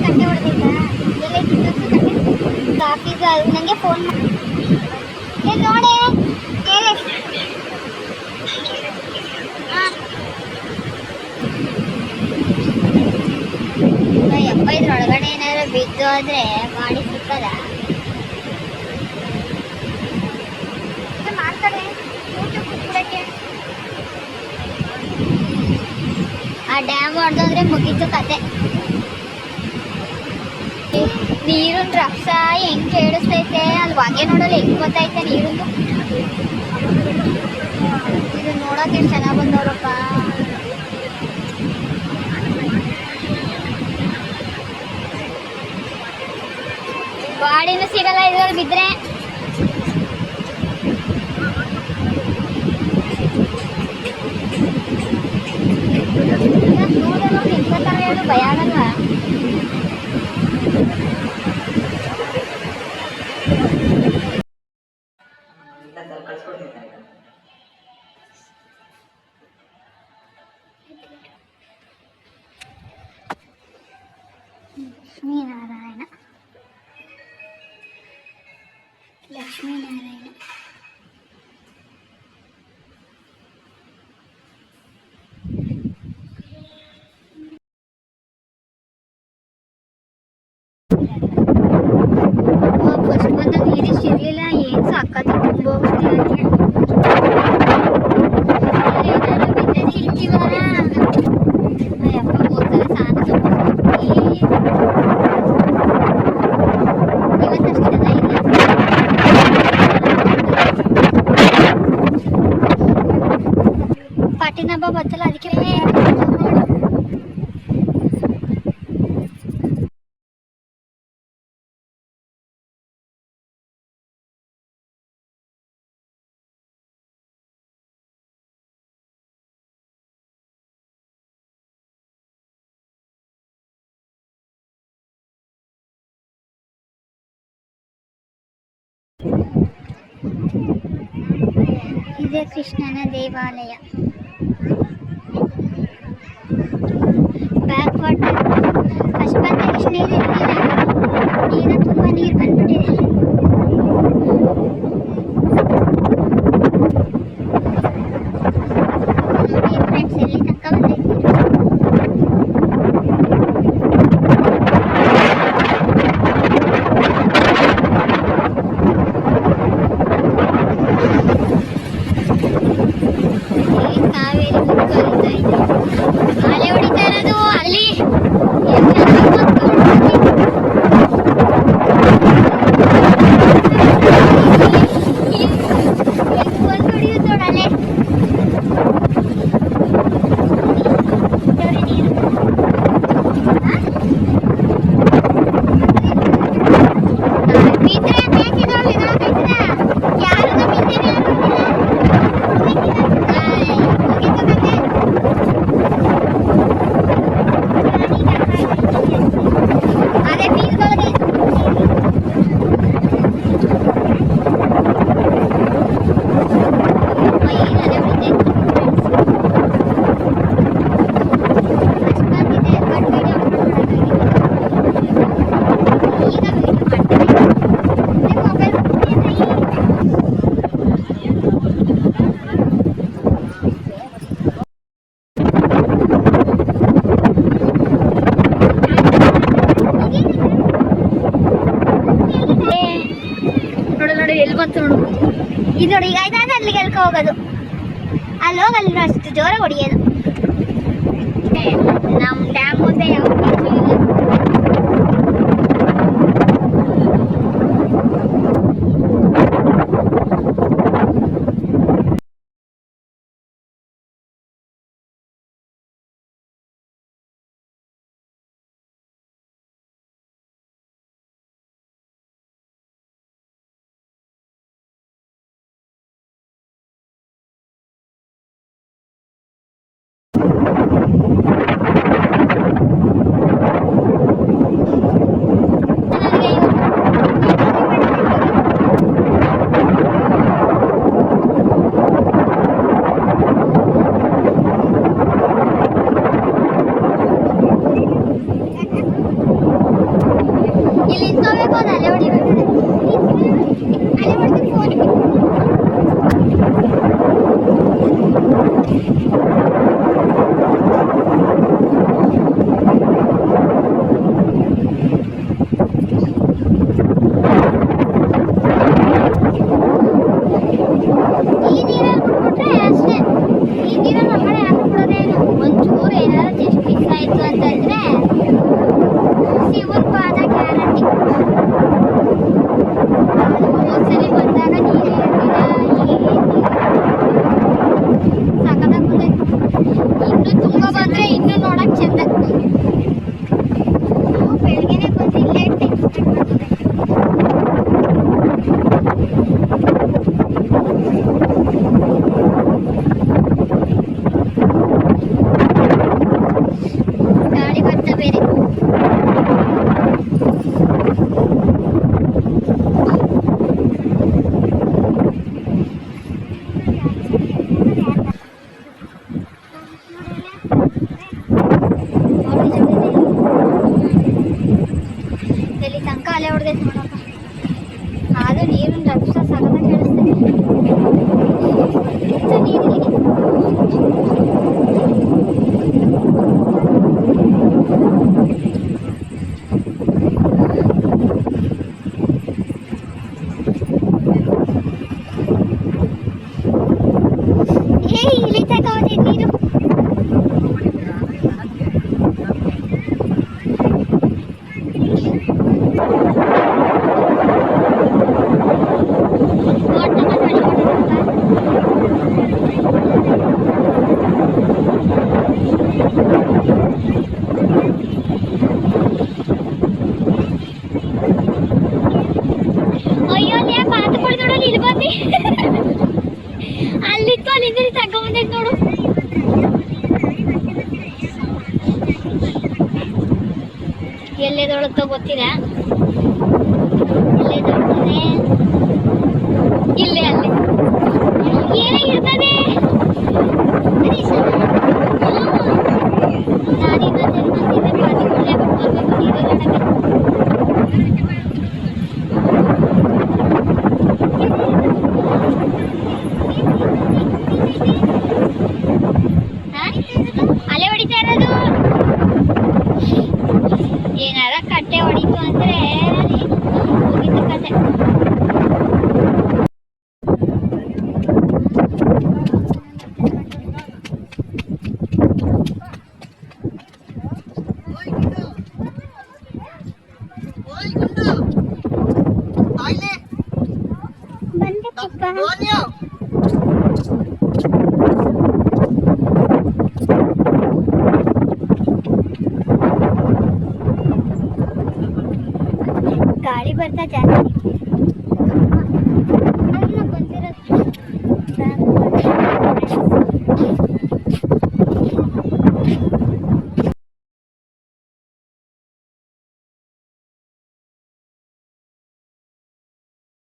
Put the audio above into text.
ಕಟ್ಟೆ ಹೊಡೆದಿದ್ದ ಆಫೀಸ್ ನನಗೆ ಫೋನ್ ಮಾಡಿ ನೋಡೆ ಹೇಳಿ ಯಪ್ಪ ಇದ್ರೊಳಗಡೆ ಏನಾದ್ರು ಬಿದ್ದು ಆದರೆ ಗಾಡಿ ಸಿಕ್ಕದ ಮಾಡ್ತಾರೆ ಆ ಡ್ಯಾಮ್ ಹೊಡೆದೋದ್ರೆ ಮುಗೀತು ಕತೆ. ನೀರಿನ ರಭಸ ಹೆಂಗ್ ಕೇಳಿಸ್ತೈತೆ ಅಲ್ಲಿ ಹೊಗೆ ನೋಡಲ್ಲ ಹೆಂಗ್ ಗೊತ್ತೈತೆ ನೀರಿಂದು. ಇದು ನೋಡೋಕೆ ಎಷ್ಟು ಚೆನ್ನಾಗಿ ಬಂದವ್ರಪ್ಪ. ಗಾಡಿನೂ ಸಿಗಲ್ಲ ಇದ್ರಲ್ಲಿ ಬಿದ್ರೆ. ಹೇಳು ಭಯ ಆಗಲ್ವಾ? ಲಕ್ಷ್ಮೀನಾರಾಯಣ ಲಕ್ಷ್ಮೀನಾರಾಯಣ ಫಸ್ಟ್ ಬಂದಾಗ ನೀರಿಷ್ಟು ಇರಲಿಲ್ಲ. ಏನು ಸಾಕತ್ತು ತುಂಬ ಇರ್ತೀವಲ್ಲ ಅಯ್ಯಪ್ಪ ಹೋಗ್ತಾರೆ ಸಾಕು ಇವತ್ತಷ್ಟೆಲ್ಲ ಇಲ್ಲ. ಪಾಟಿನ ಹಬ್ಬ ಬರ್ತಲ್ಲ ಅದಕ್ಕೆ ಇದೇ ಕೃಷ್ಣನ ದೇವಾಲಯ. ಬ್ಯಾಕ್ ವಾಟರ್ ಫಸ್ಟ್ ಬಂದಾಗ ಇಷ್ಟು ನೀರು ಇರಲಿಲ್ಲ. ಈಗ ತುಂಬ ನೀರು ಬಂದ್ಬಿಟ್ಟಿದೆ. ಫ್ರೆಂಡ್ಸ್ ಎಲ್ಲಿ ತನಕ ಬಂದೈತೆ. ಎಲ್ಲಿ ಬಂತು ನೋಡು. ಇದು ನೋಡಿ ಈಗ ಆಯ್ತಾದ್ರೆ ಅಲ್ಲಿಗೆ ಎಲ್ಕ ಹೋಗೋದು. ಅಲ್ಲಿ ಹೋಗಿ ಅಲ್ಲಿ ಅಷ್ಟು ಜೋರಾಗಿ ಹೊಡಿಯೋದು. ನಮ್ಮ ಡ್ಯಾಮ್ ಮುಂದೆ ಯಾವ ಬಂದ್ರೆ ಶಿವನ್ ಪಾದ ಗ್ಯಾರಂಟಿ. ಒಂದ್ಸಲಿ ಬಂದಾಗ ನೀರೇ ಸಖತ್ತಾಗ್ತದೆ. ಇನ್ನು ತುಂಬ ಬಂದ್ರೆ ಇನ್ನು ನೋಡಕ್ ಚಂದ. ಬೆಳಗ್ಗೆನೆ ಬಂದು ಇಲ್ಲೇ ಟೈಮ್ ಗಾಳಿ ಬರ್ತಾ ಬೇರೆ. ಎಲ್ಲಿ ತನಕ ಅಲೆ ಹೊಡೆದೈತೆ ನೋಡಪ್ಪ. ಆದ್ರೂ ನೀರಿನ ರಭಸ ಸಗದ ಕೇಳಿಸ್ತದೆ. ನೀರಿದೆ ಇಲ್ಲಿ ತಗೊಂಡೆ ನೀರು. ಅಯ್ಯೋ ಲೇ ಪಾತ ಕೊಡಿ ನೋಡು ಇಲ್ಲಿ ಬಂದಿ. ಅಲ್ಲಿತ್ತು ಅಲ್ಲಿಂದ ತಗೊಂಬಂದೈತೆ ನೋಡು. ಎಲ್ಲೆದೊಳತ್ತೋ ಗೊತ್ತಿಲ್ಲ. ಎಲ್ಲೆದೊಳತದೆ ಇಲ್ಲೇ ಅಲ್ಲೇ ಏನೇ ಇರ್ತದೆ. ಅಲೆ ಹೊಡಿತಾ ಇರೋದು. ಏನಾರ ಕಟ್ಟೆ ಹೊಡಿತು ಅಂದ್ರೆ ಮುಗಿತು ಕತೆ. ಬಂದೆ ಪಪ್ಪ. ಗಾಳಿ ಬರ್ತಾ ಜಾಸ್ತಿ.